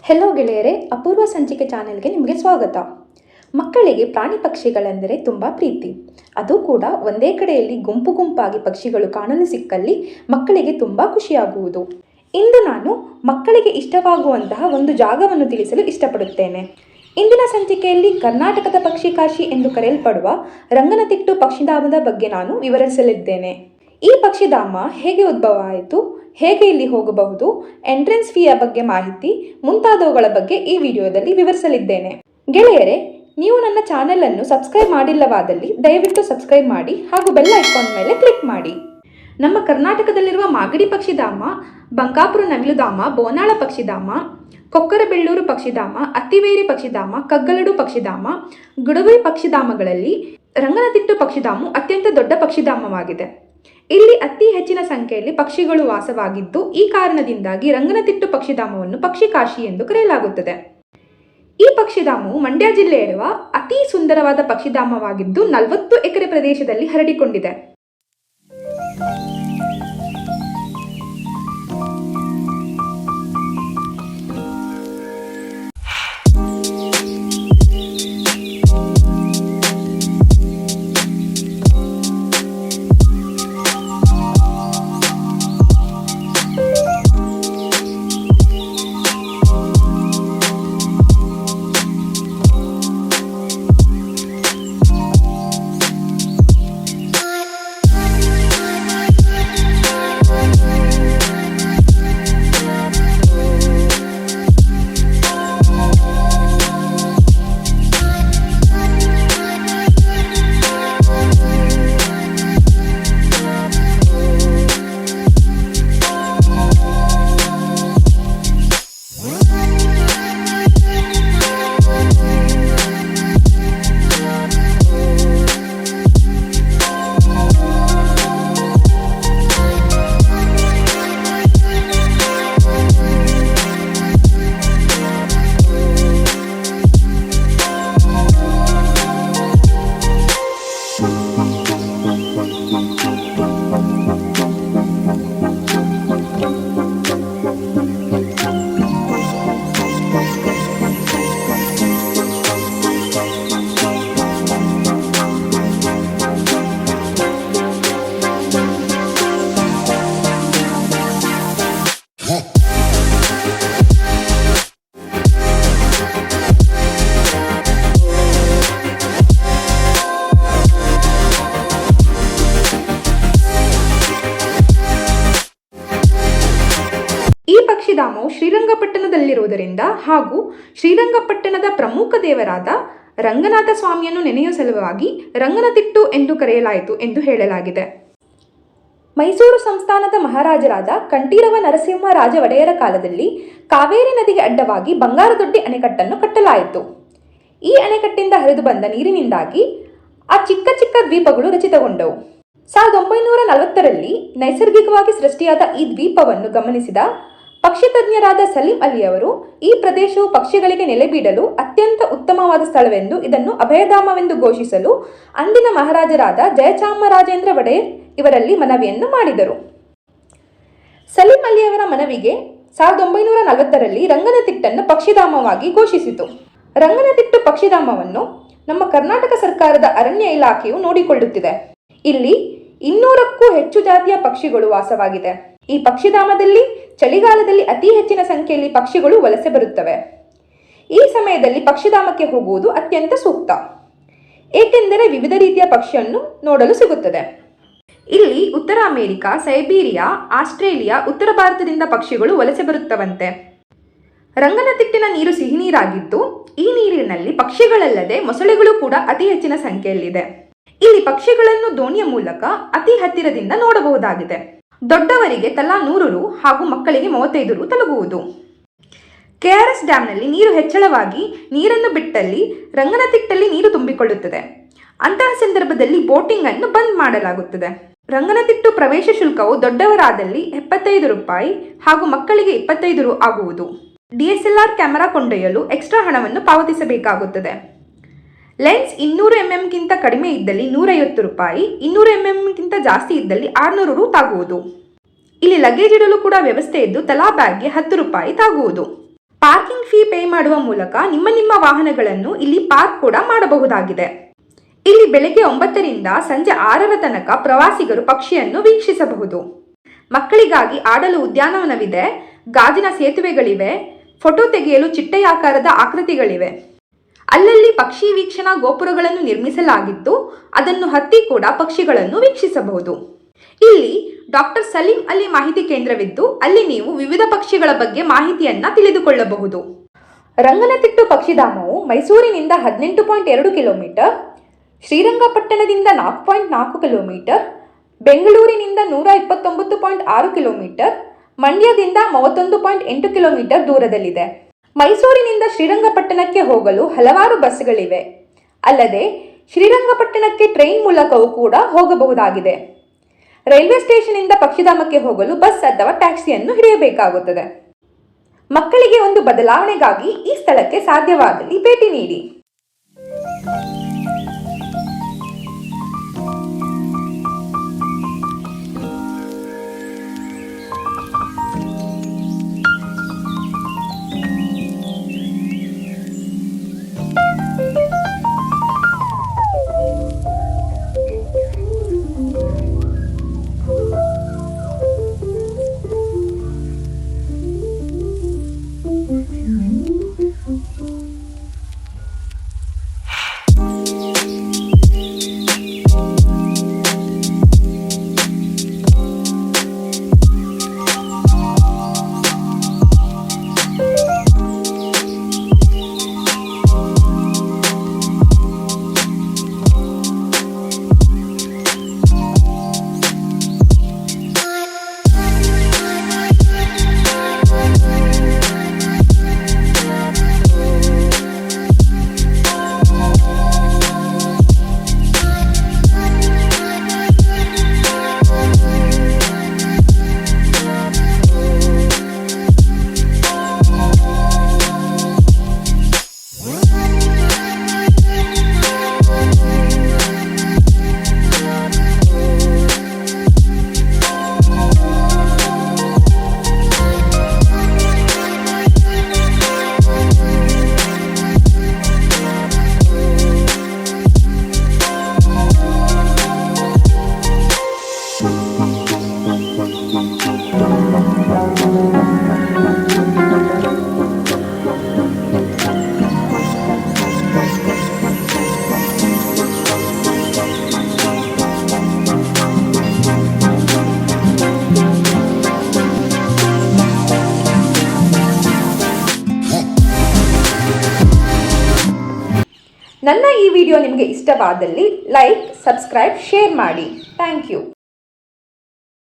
Hello ಗೆಳೆಯರೇ, ಅಪೂರ್ವ ಸಂಚಿಕೆ ಚಾನೆಲ್ಗೆ ನಿಮಗೆ ಸ್ವಾಗತ. ಮಕ್ಕಳಿಗೆ ಪ್ರಾಣಿ ಪಕ್ಷಿಗಳೆಂದರೆ ತುಂಬ ಪ್ರೀತಿ. ಅದು ಕೂಡ ಒಂದೇ ಕಡೆಯಲ್ಲಿ ಗುಂಪು ಗುಂಪಾಗಿ ಪಕ್ಷಿಗಳು ಕಾಣಲು ಸಿಕ್ಕಲ್ಲಿ ಮಕ್ಕಳಿಗೆ ತುಂಬ ಖುಷಿಯಾಗುವುದು. ಇಂದು ನಾನು ಮಕ್ಕಳಿಗೆ ಇಷ್ಟವಾಗುವಂತಹ ಒಂದು ಜಾಗವನ್ನು ತಿಳಿಸಲು ಇಷ್ಟಪಡುತ್ತೇನೆ. ಇಂದಿನ ಸಂಚಿಕೆಯಲ್ಲಿ ಕರ್ನಾಟಕದ ಪಕ್ಷಿ ಕಾಶಿ ಎಂದು ಕರೆಯಲ್ಪಡುವ ರಂಗನತಿಟ್ಟು ಪಕ್ಷಿಧಾಮದ ಬಗ್ಗೆ ನಾನು ವಿವರಿಸಲಿದ್ದೇನೆ. ಈ ಪಕ್ಷಿಧಾಮ ಹೇಗೆ ಉದ್ಭವ ಆಯಿತು, ಹೇಗೆ ಇಲ್ಲಿ ಹೋಗಬಹುದು, ಎಂಟ್ರೆನ್ಸ್ ಫೀಯ ಬಗ್ಗೆ ಮಾಹಿತಿ ಮುಂತಾದವುಗಳ ಬಗ್ಗೆ ಈ ವಿಡಿಯೋದಲ್ಲಿ ವಿವರಿಸಲಿದ್ದೇನೆ. ಗೆಳೆಯರೇ, ನೀವು ನನ್ನ ಚಾನೆಲ್ ಅನ್ನು ಸಬ್ಸ್ಕ್ರೈಬ್ ಮಾಡಿಲ್ಲವಾದಲ್ಲಿ ದಯವಿಟ್ಟು ಸಬ್ಸ್ಕ್ರೈಬ್ ಮಾಡಿ ಹಾಗೂ ಬೆಲ್ ಐಕಾನ್ ಮೇಲೆ ಕ್ಲಿಕ್ ಮಾಡಿ. ನಮ್ಮ ಕರ್ನಾಟಕದಲ್ಲಿರುವ ಮಾಗಡಿ ಪಕ್ಷಿಧಾಮ, ಬಂಕಾಪುರ ನವಿಲುಧಾಮ, ಬೋನಾಳ ಪಕ್ಷಿಧಾಮ, ಕೊಕ್ಕರಬೆಳ್ಳೂರು ಪಕ್ಷಿಧಾಮ, ಅತ್ತಿವೇರಿ ಪಕ್ಷಿಧಾಮ, ಕಗ್ಗಲಡು ಪಕ್ಷಿಧಾಮ, ಗುಡವೈ ಪಕ್ಷಿಧಾಮಗಳಲ್ಲಿ ರಂಗನತಿಟ್ಟು ಪಕ್ಷಿಧಾಮವು ಅತ್ಯಂತ ದೊಡ್ಡ ಪಕ್ಷಿಧಾಮವಾಗಿದೆ. ಇಲ್ಲಿ ಅತಿ ಹೆಚ್ಚಿನ ಸಂಖ್ಯೆಯಲ್ಲಿ ಪಕ್ಷಿಗಳು ವಾಸವಾಗಿದ್ದು, ಈ ಕಾರಣದಿಂದಾಗಿ ರಂಗನತಿಟ್ಟು ಪಕ್ಷಿಧಾಮವನ್ನು ಪಕ್ಷಿ ಕಾಶಿ ಎಂದು ಕರೆಯಲಾಗುತ್ತದೆ. ಈ ಪಕ್ಷಿಧಾಮವು ಮಂಡ್ಯ ಜಿಲ್ಲೆಯಲ್ಲಿರುವ ಅತಿ ಸುಂದರವಾದ ಪಕ್ಷಿಧಾಮವಾಗಿದ್ದು 40 ಎಕರೆ ಪ್ರದೇಶದಲ್ಲಿ ಹರಡಿಕೊಂಡಿದೆ. ಪಕ್ಷಿಧಾಮವು ಶ್ರೀರಂಗಪಟ್ಟಣದಲ್ಲಿರುವುದರಿಂದ ಹಾಗೂ ಶ್ರೀರಂಗಪಟ್ಟಣದ ಪ್ರಮುಖ ದೇವರಾದ ರಂಗನಾಥ ಸ್ವಾಮಿಯನ್ನು ನೆನೆಯುವ ಸಲುವಾಗಿ ರಂಗನತಿಟ್ಟು ಎಂದು ಕರೆಯಲಾಯಿತು ಎಂದು ಹೇಳಲಾಗಿದೆ. ಮೈಸೂರು ಸಂಸ್ಥಾನದ ಮಹಾರಾಜರಾದ ಕಂಠೀರವ ನರಸಿಂಹ ರಾಜ ಒಡೆಯರ ಕಾಲದಲ್ಲಿ ಕಾವೇರಿ ನದಿಗೆ ಅಡ್ಡವಾಗಿ ಬಂಗಾರದೊಡ್ಡಿ ಅಣೆಕಟ್ಟನ್ನು ಕಟ್ಟಲಾಯಿತು. ಈ ಅಣೆಕಟ್ಟಿಂದ ಹರಿದು ಬಂದ ನೀರಿನಿಂದಾಗಿ ಆ ಚಿಕ್ಕ ಚಿಕ್ಕ ದ್ವೀಪಗಳು ರಚಿತಗೊಂಡವು. 1940ರಲ್ಲಿ ನೈಸರ್ಗಿಕವಾಗಿ ಸೃಷ್ಟಿಯಾದ ಈ ದ್ವೀಪವನ್ನು ಗಮನಿಸಿದ ಪಕ್ಷಿ ತಜ್ಞರಾದ ಸಲೀಂ ಅಲಿಯವರು ಈ ಪ್ರದೇಶವು ಪಕ್ಷಿಗಳಿಗೆ ನೆಲೆಬೀಡಲು ಅತ್ಯಂತ ಉತ್ತಮವಾದ ಸ್ಥಳವೆಂದು ಇದನ್ನು ಅಭಯಧಾಮವೆಂದು ಘೋಷಿಸಲು ಅಂದಿನ ಮಹಾರಾಜರಾದ ಜಯಚಾಮರಾಜೇಂದ್ರ ಒಡೆಯರ್ ಇವರಲ್ಲಿ ಮನವಿಯನ್ನು ಮಾಡಿದರು. ಸಲೀಂ ಅಲಿಯವರ ಮನವಿಗೆ 1940ರಲ್ಲಿ ರಂಗನತಿಟ್ಟನ್ನು ಪಕ್ಷಿಧಾಮವಾಗಿ ಘೋಷಿಸಿತು. ರಂಗನತಿಟ್ಟು ಪಕ್ಷಿಧಾಮವನ್ನು ನಮ್ಮ ಕರ್ನಾಟಕ ಸರ್ಕಾರದ ಅರಣ್ಯ ಇಲಾಖೆಯು ನೋಡಿಕೊಳ್ಳುತ್ತಿದೆ. ಇಲ್ಲಿ 200ಕ್ಕೂ ಹೆಚ್ಚು ಜಾತಿಯ ಪಕ್ಷಿಗಳು ವಾಸವಾಗಿದೆ. ಈ ಪಕ್ಷಿಧಾಮದಲ್ಲಿ ಚಳಿಗಾಲದಲ್ಲಿ ಅತಿ ಹೆಚ್ಚಿನ ಸಂಖ್ಯೆಯಲ್ಲಿ ಪಕ್ಷಿಗಳು ವಲಸೆ ಬರುತ್ತವೆ. ಈ ಸಮಯದಲ್ಲಿ ಪಕ್ಷಿಧಾಮಕ್ಕೆ ಹೋಗುವುದು ಅತ್ಯಂತ ಸೂಕ್ತ, ಏಕೆಂದರೆ ವಿವಿಧ ರೀತಿಯ ಪಕ್ಷಿಯನ್ನು ನೋಡಲು ಸಿಗುತ್ತದೆ. ಇಲ್ಲಿ ಉತ್ತರ ಅಮೆರಿಕ, ಸೈಬೀರಿಯಾ, ಆಸ್ಟ್ರೇಲಿಯಾ, ಉತ್ತರ ಭಾರತದಿಂದ ಪಕ್ಷಿಗಳು ವಲಸೆ ಬರುತ್ತವಂತೆ. ರಂಗನತಿಟ್ಟಿನ ನೀರು ಸಿಹಿ ನೀರಾಗಿದ್ದು, ಈ ನೀರಿನಲ್ಲಿ ಪಕ್ಷಿಗಳಲ್ಲದೆ ಮೊಸಳೆಗಳು ಕೂಡ ಅತಿ ಹೆಚ್ಚಿನ ಸಂಖ್ಯೆಯಲ್ಲಿದೆ. ಇಲ್ಲಿ ಪಕ್ಷಿಗಳನ್ನು ದೋಣಿಯ ಮೂಲಕ ಅತಿ ಹತ್ತಿರದಿಂದ ನೋಡಬಹುದಾಗಿದೆ. ದೊಡ್ಡವರಿಗೆ ತಲಾ 100 ರು ಹಾಗೂ ಮಕ್ಕಳಿಗೆ 35 ರು ತಲುಪುವುದು. KRS ಡ್ಯಾಂನಲ್ಲಿ ನೀರು ಹೆಚ್ಚಳವಾಗಿ ನೀರನ್ನು ಬಿಟ್ಟಲ್ಲಿ ರಂಗನತಿಟ್ಟಲ್ಲಿ ನೀರು ತುಂಬಿಕೊಳ್ಳುತ್ತದೆ. ಅಂತಹ ಸಂದರ್ಭದಲ್ಲಿ ಬೋಟಿಂಗ್ ಅನ್ನು ಬಂದ್ ಮಾಡಲಾಗುತ್ತದೆ. ರಂಗನತಿಟ್ಟು ಪ್ರವೇಶ ಶುಲ್ಕವು ದೊಡ್ಡವರಾದಲ್ಲಿ 75 ರೂಪಾಯಿ ಹಾಗೂ ಮಕ್ಕಳಿಗೆ 25 ರು ಆಗುವುದು. DSLR ಕ್ಯಾಮೆರಾ ಕೊಂಡೊಯ್ಯಲು ಎಕ್ಸ್ಟ್ರಾ ಹಣವನ್ನು ಪಾವತಿಸಬೇಕಾಗುತ್ತದೆ. ಲೆನ್ಸ್ 200 mm ಗಿಂತ ಕಡಿಮೆ ಇದ್ದಲ್ಲಿ 150 ರೂಪಾಯಿ, 200 mm ಗಿಂತ ಜಾಸ್ತಿ ಇದ್ದಲ್ಲಿ 600 ರು ತಾಗುವುದು. ಇಲ್ಲಿ ಲಗೇಜ್ ಇಡಲು ಕೂಡ ವ್ಯವಸ್ಥೆ ಇದ್ದು ತಲಾ ಬ್ಯಾಗ್ಗೆ 10 ರೂಪಾಯಿ ತಾಗುವುದು. ಪಾರ್ಕಿಂಗ್ ಫೀ ಪೇ ಮಾಡುವ ಮೂಲಕ ನಿಮ್ಮ ವಾಹನಗಳನ್ನು ಇಲ್ಲಿ ಪಾರ್ಕ್ ಕೂಡ ಮಾಡಬಹುದಾಗಿದೆ. ಇಲ್ಲಿ ಬೆಳಗ್ಗೆ 9ರಿಂದ ಸಂಜೆ 6ರ ತನಕ ಪ್ರವಾಸಿಗರು ಪಕ್ಷಿಯನ್ನು ವೀಕ್ಷಿಸಬಹುದು. ಮಕ್ಕಳಿಗಾಗಿ ಆಡಲು ಉದ್ಯಾನವನವಿದೆ, ಗಾಜಿನ ಸೇತುವೆಗಳಿವೆ, ಫೋಟೋ ತೆಗೆಯಲು ಚಿಟ್ಟೆಯಾಕಾರದ ಆಕೃತಿಗಳಿವೆ. ಅಲ್ಲಲ್ಲಿ ಪಕ್ಷಿ ವೀಕ್ಷಣಾ ಗೋಪುರಗಳನ್ನು ನಿರ್ಮಿಸಲಾಗಿದ್ದು ಅದನ್ನು ಹತ್ತಿ ಕೂಡ ಪಕ್ಷಿಗಳನ್ನು ವೀಕ್ಷಿಸಬಹುದು. ಇಲ್ಲಿ ಡಾಕ್ಟರ್ ಸಲೀಂ ಅಲಿ ಮಾಹಿತಿ ಕೇಂದ್ರವಿದ್ದು ಅಲ್ಲಿ ನೀವು ವಿವಿಧ ಪಕ್ಷಿಗಳ ಬಗ್ಗೆ ಮಾಹಿತಿಯನ್ನ ತಿಳಿದುಕೊಳ್ಳಬಹುದು. ರಂಗನತಿಟ್ಟು ಪಕ್ಷಿಧಾಮವು ಮೈಸೂರಿನಿಂದ 18.2 ಕಿಲೋಮೀಟರ್, ಶ್ರೀರಂಗಪಟ್ಟಣದಿಂದ 4.4 ಕಿಲೋಮೀಟರ್, ಬೆಂಗಳೂರಿನಿಂದ 129.6 ಕಿಲೋಮೀಟರ್, ಮಂಡ್ಯದಿಂದ 31.8 ಕಿಲೋಮೀಟರ್ ದೂರದಲ್ಲಿದೆ. ಮೈಸೂರಿನಿಂದ ಶ್ರೀರಂಗಪಟ್ಟಣಕ್ಕೆ ಹೋಗಲು ಹಲವಾರು ಬಸ್ಗಳಿವೆ. ಅಲ್ಲದೆ ಶ್ರೀರಂಗಪಟ್ಟಣಕ್ಕೆ ಟ್ರೈನ್ ಮೂಲಕವೂ ಕೂಡ ಹೋಗಬಹುದಾಗಿದೆ. ರೈಲ್ವೆ ಸ್ಟೇಷನ್ನಿಂದ ಪಕ್ಷಿಧಾಮಕ್ಕೆ ಹೋಗಲು ಬಸ್ ಅಥವಾ ಟ್ಯಾಕ್ಸಿಯನ್ನು ಹಿಡಿಯಬೇಕಾಗುತ್ತದೆ. ಮಕ್ಕಳಿಗೆ ಒಂದು ಬದಲಾವಣೆಗಾಗಿ ಈ ಸ್ಥಳಕ್ಕೆ ಸಾಧ್ಯವಾದಲ್ಲಿ ಭೇಟಿ ನೀಡಿ. ನನ್ನ ಈ ವಿಡಿಯೋ ನಿಮಗೆ ಇಷ್ಟವಾದಲ್ಲಿ ಲೈಕ್, ಸಬ್ಸ್ಕ್ರೈಬ್, ಶೇರ್ ಮಾಡಿ. Thank you.